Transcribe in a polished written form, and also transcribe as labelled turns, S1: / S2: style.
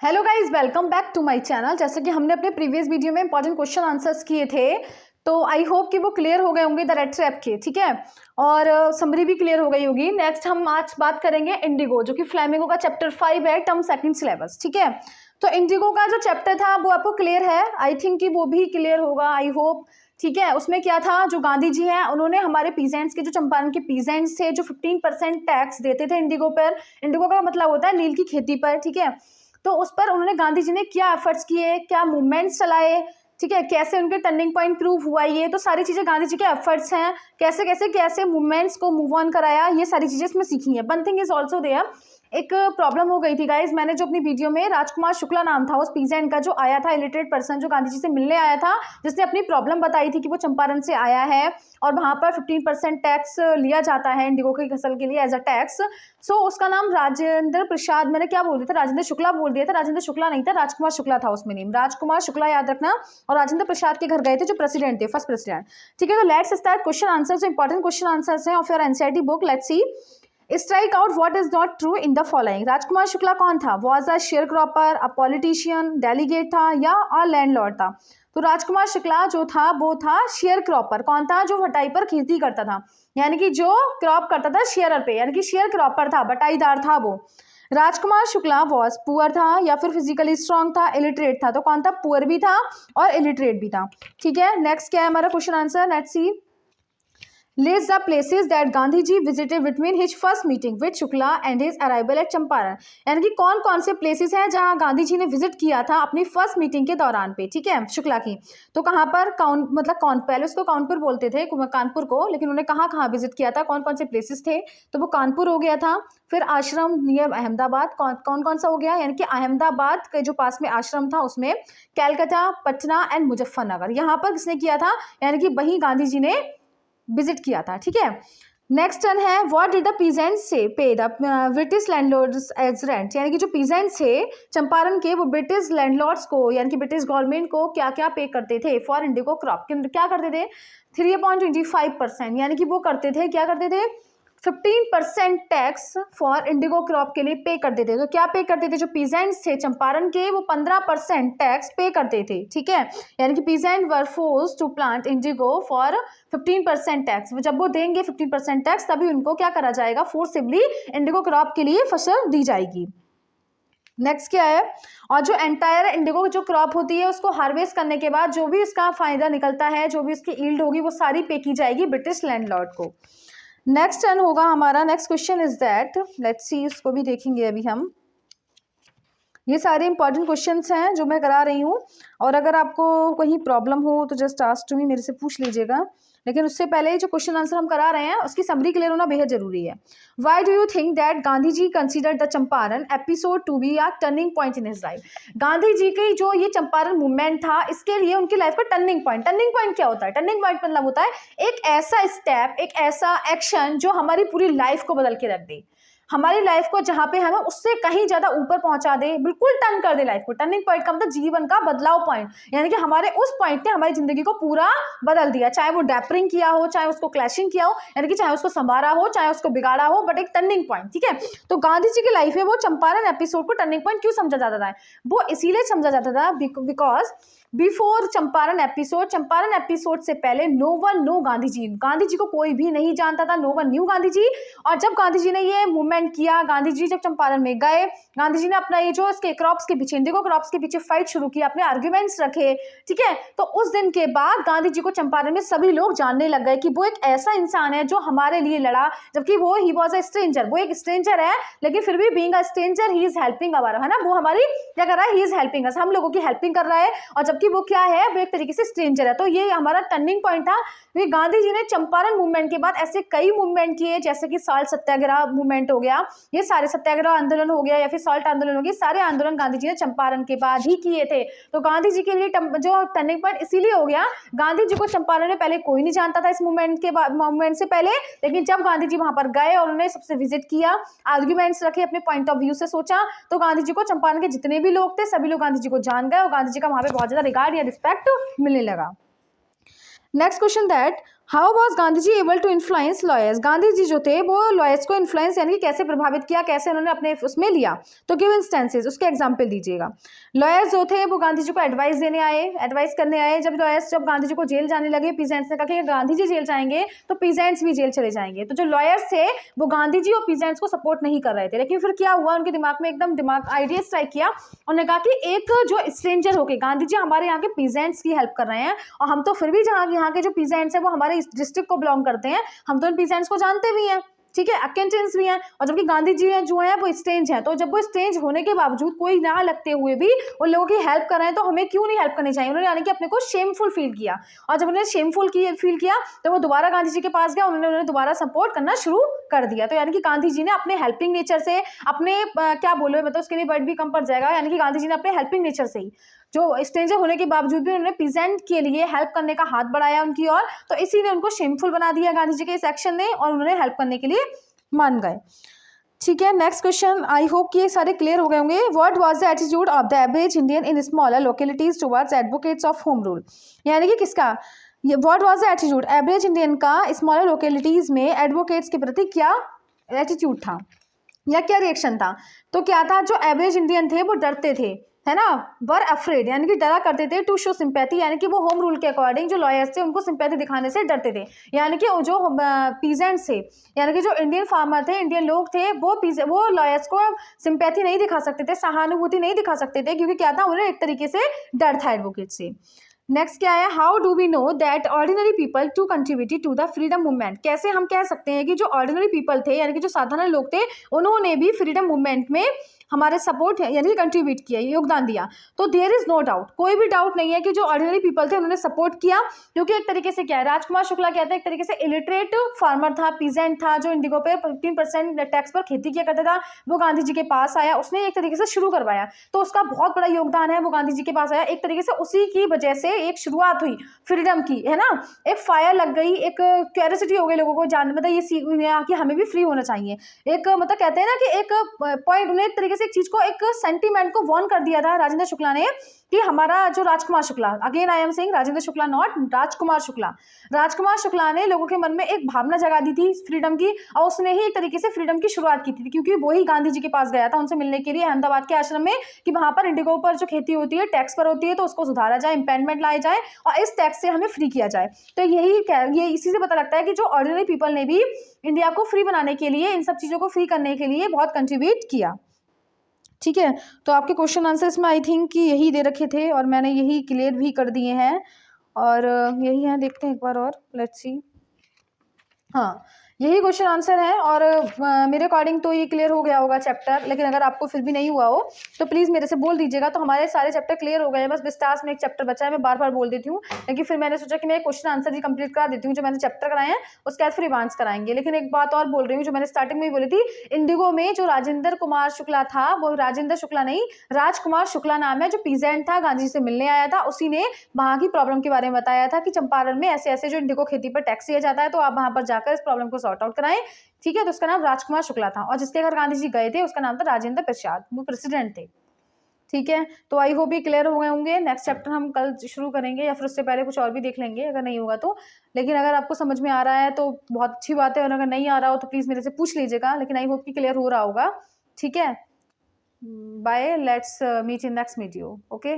S1: Hello guys, welcome back to my channel. जैसे कि हमने अपने प्रीवियस वीडियो में इंपॉर्टेंट क्वेश्चन आंसर्स किए थे, तो आई होप कि वो क्लियर हो गए होंगे द रेड ट्रैप के, ठीक है। और समरी भी क्लियर हो गई होगी। नेक्स्ट हम आज बात करेंगे इंडिगो, जो कि फ्लेमिंगो का चैप्टर 5 है, टर्म सेकंड सिलेबस, ठीक है। तो इंडिगो का जो चैप्टर था वो आपको क्लियर है, आई थिंक कि वो भी क्लियर होगा, आई होप, ठीक है। उसमें क्या था, जो गांधी जी हैं उन्होंने हमारे पीजेंट्स के, जो चंपारण के पीजेंट्स थे, जो 15% टैक्स देते थे इंडिगो पर, इंडिगो का मतलब होता है नील की खेती पर, ठीक है। तो उस पर उन्होंने, गांधी जी ने क्या एफर्ट्स किए, क्या मूवमेंट्स चलाए, ठीक है, कैसे उनके टर्निंग पॉइंट प्रूव हुआ, ये तो सारी चीजें गांधी जी के एफर्ट्स हैं। कैसे कैसे कैसे मूवमेंट्स को मूव ऑन कराया, ये सारी चीजें इसमें सीखी है। One thing is also there, एक प्रॉब्लम हो गई थी गाइज। मैंने जो अपनी वीडियो में, राजकुमार शुक्ला नाम था उस पीजेंट का, जो आया था इलिटरेट पर्सन, जो गांधी जी से मिलने आया था, जिसने अपनी प्रॉब्लम बताई थी कि वो चंपारण से आया है और वहां पर 15% टैक्स लिया जाता है इंडिगो की फसल के लिए एज अ टैक्स। सो उसका नाम राजेंद्र प्रसाद, मैंने क्या बोल दिया था, राजेंद्र शुक्ला बोल दिया था। राजेंद्र शुक्ला नहीं था, राजकुमार शुक्ला था उसमें नेम, राजकुमार शुक्ला याद रखना। और राजेंद्र प्रसाद के घर गए थे, जो प्रेसिडेंट थे, फर्स्ट प्रेसिडेंट, ठीक है। तो लेट्स स्टार्ट क्वेश्चन आंसर। जो इंपॉर्टेंट क्वेश्चन आंसर्स हैं of your NCERT book, let's see. Strike out what is not true in the following. Rajkumar Shukla कौन था? Was a share cropper, a politician, delegate था, या अ landlord था? तो राजकुमार शुक्ला जो था वो था शेयर क्रॉपर। कौन था? जो बटाई पर खेती करता था, यानी कि जो क्रॉप करता था शेयर पे, यानी कि शेयर क्रॉपर था, बटाईदार था वो। राजकुमार शुक्ला वॉज पुअर था, या फिर फिजिकली स्ट्रांग था, इलिटरेट था। तो कौन था? पुअर भी था और इलिटरेट भी था, ठीक है। नेक्स्ट क्या है हमारा question answer, let's see. List the places that Gandhi ji visited between his first meeting with Shukla and his arrival at Champaran. यानी कि कौन कौन से प्लेसेस हैं जहां गांधी जी ने विजिट किया था अपनी फर्स्ट मीटिंग के दौरान पे, ठीक है, शुक्ला की। तो कहां पर, मतलब कौन, पहले उसको कानपुर बोलते थे, कानपुर को, लेकिन उन्होंने कहाँ कहाँ विजिट किया था, कौन कौन से प्लेसेस थे? तो वो कानपुर हो गया था, फिर आश्रम नियर अहमदाबाद, कौन कौन सा हो गया, यानी कि अहमदाबाद के जो पास में आश्रम था उसमें, कैलकाटा, पटना एंड मुजफ्फरनगर, यहाँ पर किसने किया था, यानी कि वही गांधी जी ने विजिट किया था, ठीक है। नेक्स्ट टर्न है, what did the peasants say pay the British landlords as rent. यानी कि जो पीजेंट्स थे चंपारण के, वो ब्रिटिश लैंडलॉर्ड्स को, यानी कि ब्रिटिश गवर्नमेंट को क्या क्या पे करते थे फॉर इंडिगो क्रॉप। क्या करते थे? 3.25%, यानी कि वो करते थे, क्या करते थे, 15% टैक्स फॉर इंडिगो क्रॉप के लिए पे करते थे। तो क्या पे करते थे? जो पीजेंट्स थे चंपारण के, वो 15% टैक्स पे करते थे, ठीक है। यानी कि peasant were forced to plant indigo for 15% tax. जब वो देंगे 15% टैक्स, तभी उनको क्या करा जाएगा, फोर्सिबली इंडिगो क्रॉप के लिए फसल दी जाएगी। नेक्स्ट क्या है, और जो एंटायर इंडिगो जो क्रॉप होती है, उसको हार्वेस्ट करने के बाद जो भी इसका फायदा निकलता है, जो भी इसकी ईल्ड होगी, वो सारी पे की जाएगी ब्रिटिश लैंडलॉर्ड को। नेक्स्ट टर्न होगा हमारा, next question is that, let's see, इसको भी देखेंगे अभी हम। ये सारे इंपॉर्टेंट क्वेश्चंस हैं जो मैं करा रही हूँ, और अगर आपको कहीं प्रॉब्लम हो तो जस्ट आस्क टू मी, मेरे से पूछ लीजिएगा। लेकिन उससे पहले जो क्वेश्चन आंसर हम करा रहे हैं उसकी समरी क्लियर होना बेहद जरूरी है। Why do you think that Gandhi ji consider the Champaran episode to be a turning point in his life. Gandhi ji की जो ये चंपारण मूवमेंट था, इसके लिए उनकी लाइफ का टर्निंग पॉइंट क्या होता है? टर्निंग पॉइंट मतलब होता है एक ऐसा स्टेप, एक ऐसा एक्शन जो हमारी पूरी लाइफ को बदल के रख दे, हमारी लाइफ को जहां पे हमें उससे कहीं ज्यादा ऊपर पहुंचा दे, बिल्कुल टर्न कर दे लाइफ को। टर्निंग पॉइंट का मतलब जीवन का बदलाव पॉइंट, यानी कि हमारे उस पॉइंट ने हमारी जिंदगी को पूरा बदल दिया, चाहे वो डैपरिंग किया हो, चाहे उसको क्लैशिंग किया हो, यानी कि चाहे उसको संवारा हो, चाहे उसको बिगाड़ा हो, बट एक टर्निंग पॉइंट, ठीक है। तो गांधी जी की लाइफ में वो चंपारण एपिसोड को टर्निंग पॉइंट क्यों समझा जाता था? वो इसीलिए समझा जाता था बिकॉज बिफोर चंपारण एपिसोड से पहले no one no Gandhi ji को कोई भी नहीं जानता था, no one new Gandhi ji. और जब गांधी जी ने ये मूवमेंट किया, गांधी जी जब चंपारण में गए, गांधी जी ने अपना ये जो इसके क्रॉप्स के पीछे, इंडिगो क्रॉप्स के पीछे फाइट शुरू किया, अपने आर्ग्यूमेंट्स रखे, ठीक है। तो उस दिन के बाद गांधी जी को चंपारण में सभी लोग जानने लग गए कि वो एक ऐसा इंसान है जो हमारे लिए लड़ा, जबकि वो ही वॉज अ स्ट्रेंजर, वो एक स्ट्रेंजर है, लेकिन फिर भी being a stranger he is helping our, है ना, वो हमारी क्या कर रहा है, ही इज हेल्पिंग अस, हम लोगों की हेल्पिंग कर रहा है, और जबकि वो क्या है, वो एक तरीके से स्ट्रेंजर है। तो ये हमारा टर्निंग पॉइंट था। गांधी जी ने चंपारण मूवमेंट के बाद ऐसे कई मूवमेंट किए, जैसे कि साल्ट सत्याग्रह मूवमेंट हो गया, ये सारे सत्याग्रह आंदोलन हो गया, या फिर सॉल्ट आंदोलन हो गया, सारे आंदोलन गांधी जी ने चंपारण के बाद ही किए थे। तो गांधी जी के लिए जो टर्निंग पॉइंट इसीलिए हो गया, गांधी जी को चंपारण में पहले कोई नहीं जानता था इस मूवमेंट के बाद, मूवमेंट से पहले, लेकिन जब गांधी जी वहां पर गए और उन्होंने सबसे विजिट किया, आर्ग्यूमेंट्स रखे, अपने पॉइंट ऑफ व्यू से सोचा, तो गांधी जी को चंपारण के जितने भी लोग थे सभी लोग गांधी जी को जान गए, और गांधी जी का वहां पे बहुत ज्यादा रिगार्ड या रिस्पेक्ट मिलने लगा। Next question that how was Gandhi ji able to influence lawyers, Gandhi ji जो थे वो लॉयर्स को इन्फ्लुएंस यानी कि कैसे प्रभावित किया, कैसे उन्होंने अपने उसमें लिया, तो गिव इंस्टेंसेस, उसके एग्जाम्पल दीजिएगा। लॉयर्स जो थे वो गांधी जी को एडवाइस देने आए, एडवाइस करने आए। जब लॉयर्स जब गांधी जी को जेल जाने लगे, पीजेंट्स ने कहा कि गांधी जी जेल जाएंगे तो पीजेंट्स भी जेल चले जाएंगे, तो जो लॉयर्स थे वो गांधी जी और पीजेंट्स को सपोर्ट नहीं कर रहे थे। लेकिन फिर क्या हुआ, उनके दिमाग में एकदम दिमाग आइडिया स्ट्राइक किया, उन्होंने कहा कि एक जो स्ट्रेंजर होके गांधी जी हमारे यहाँ के पीजेंट्स की हेल्प कर रहे हैं, और हम तो फिर भी जहाँ यहाँ के जो पीजेंट्स हैं वो हमारे इस डिस्ट्रिक्ट को बिलोंग करते हैं, हम तो इन पीजेंट्स को जानते भी हैं, ठीक है, अकेंटेंस भी हैं, और जबकि गांधी जी हैं जो है वो स्ट्रेंज हैं, तो जब वो स्ट्रेंज होने के बावजूद कोई ना लगते हुए भी उन लोगों की हेल्प कर रहे हैं, तो हमें क्यों नहीं हेल्प करनी चाहिए। उन्होंने यानी कि अपने को शेमफुल फील किया, और जब उन्होंने शेमफुल फील किया तो वो दोबारा गांधी जी के पास गया, उन्होंने दोबारा सपोर्ट करना शुरू कर दिया। तो यानी कि गांधी जी ने अपने हेल्पिंग नेचर से, अपने क्या बोलो मतलब उसके लिए वर्ड भी कम पड़ जाएगा, यानी कि गांधी जी ने अपने हेल्पिंग नेचर से ही, जो स्ट्रेंजर होने के बावजूद भी उन्होंने पीजेंट के लिए हेल्प करने का हाथ बढ़ाया उनकी ओर, तो इसी ने उनको शेमफुल बना दिया गांधी जी के इस एक्शन ने, और उन्होंने हेल्प करने के लिए मान गए। ठीक है, नेक्स्ट क्वेश्चन, आई होप कि ये सारे क्लियर हो गए होंगे। What was the attitude of the average Indian in smaller localities towards advocates of home rule, यानी कि किसका, what was the attitude average Indian का स्मॉलर लोकेलिटीज में एडवोकेट्स के प्रति क्या एटीट्यूड था या क्या रिएक्शन था। तो क्या था, जो एवरेज इंडियन थे वो डरते थे, है ना, वर अफ्रेड यानी कि डरा करते थे, टू शो सिंपैथी यानी कि वो होम रूल के अकॉर्डिंग जो लॉयर्स थे उनको सिंपैथी दिखाने से डरते थे, यानी कि जो पीजेंट्स थे, यानी कि जो इंडियन फार्मर थे, इंडियन लोग थे, वो लॉयर्स को सिंपैथी नहीं दिखा सकते थे, सहानुभूति नहीं दिखा सकते थे, क्योंकि क्या था, उन्हें एक तरीके से डर था एडवोकेट से। नेक्स्ट क्या है, how do we know that ordinary people too contribute to the freedom movement, कैसे हम कह सकते हैं कि जो ऑर्डिनरी पीपल थे यानी कि जो साधारण लोग थे उन्होंने भी फ्रीडम मूवमेंट में हमारे सपोर्ट यानी कि कंट्रीब्यूट किया, योगदान दिया। तो देयर इज नो डाउट, कोई भी डाउट नहीं है कि जो ऑर्डिनरी पीपल थे उन्होंने सपोर्ट किया, क्योंकि एक तरीके से क्या है, राजकुमार शुक्ला कहते हैं एक तरीके से इलिटरेट फार्मर था, पीजेंट था, जो इंडिगो पे 15% टैक्स पर खेती किया करता था, वो गांधी जी के पास आया, उसने एक तरीके से शुरू करवाया, तो उसका बहुत बड़ा योगदान है, वो गांधी जी के पास आया, एक तरीके से उसी की वजह से एक शुरुआत हुई फ्रीडम की, है ना, एक फायर लग गई, एक क्यूरियोसिटी हो गई लोगों को जानने, मतलब ये कि हमें भी फ्री होना चाहिए, एक मतलब कहते हैं ना कि एक पॉइंट, उन्हें एक तरीके से एक चीज को, एक सेंटीमेंट को वॉर्न कर दिया था राजेंद्र शुक्ला ने, कि हमारा जो Rajkumar Shukla, again I am saying Rajendra Shukla not Rajkumar Shukla, Rajkumar Shukla ने लोगों के मन में एक भावना जगा दी थी फ्रीडम की, और उसने ही एक तरीके से फ्रीडम की शुरुआत की थी, क्योंकि वही गांधी जी के पास गया था उनसे मिलने के लिए अहमदाबाद के आश्रम में, कि वहां पर इंडिगो पर जो खेती होती है टैक्स पर होती है, तो उसको सुधारा जाए, इम्पेंडमेंट लाया जाए, और इस टैक्स से हमें फ्री किया जाए। तो ये इसी से पता लगता है कि जो ऑर्डिनरी पीपल ने भी इंडिया को फ्री बनाने के लिए, इन सब चीजों को फ्री करने के लिए बहुत कंट्रीब्यूट किया। ठीक है, तो आपके क्वेश्चन आंसर्स में आई थिंक कि यही दे रखे थे, और मैंने यही क्लियर भी कर दिए हैं, और यही है, देखते हैं एक बार और, लेट्स सी, हाँ यही क्वेश्चन आंसर है, और मेरे अकॉर्डिंग तो ये क्लियर हो गया होगा चैप्टर, लेकिन अगर आपको फिर भी नहीं हुआ हो तो प्लीज़ मेरे से बोल दीजिएगा। तो हमारे सारे चैप्टर क्लियर हो गए हैं, बस विस्तार में एक चैप्टर बचा है, मैं बार बार बोल देती हूँ, लेकिन फिर मैंने सोचा कि मैं क्वेश्चन आंसर ही कंप्लीट करा देती हूँ, जो मैंने चैप्टर कराए हैं उसके बाद फिर रिवांस कराएंगे। लेकिन एक बात और बोल रही हूँ, जो मैंने स्टार्टिंग में ही बोली थी, इंडिगो में जो राजेंद्र कुमार शुक्ला था, वो राजेंद्र शुक्ला नहीं, राजकुमार शुक्ला नाम है, जो पीजेंट था, गांधी जी से मिलने आया था, उसी ने वहाँ की प्रॉब्लम के बारे में बताया था कि चंपारण में ऐसे ऐसे जो इंडिगो खेती पर टैक्स दिया जाता है, तो आप वहाँ पर जाकर इस प्रॉब्लम को सॉर्ट आउट कराएं। ठीक है, तो उसका नाम राजकुमार शुक्ला था, और जिसके घर गांधी जी गए थे उसका नाम था राजेंद्र प्रसाद, वो प्रेसिडेंट थे। ठीक है, तो आई होप ये क्लियर हो गए होंगे। नेक्स्ट चैप्टर हम कल शुरू करेंगे, या फिर उससे पहले कुछ और भी देख लेंगे अगर नहीं होगा तो। लेकिन अगर आपको समझ में आ रहा है तो बहुत अच्छी बात है, और अगर नहीं आ रहा हो तो प्लीज़ मेरे से पूछ लीजिएगा, लेकिन आई होप कि क्लियर हो रहा होगा। ठीक है, bye, let's meet in next video, okay.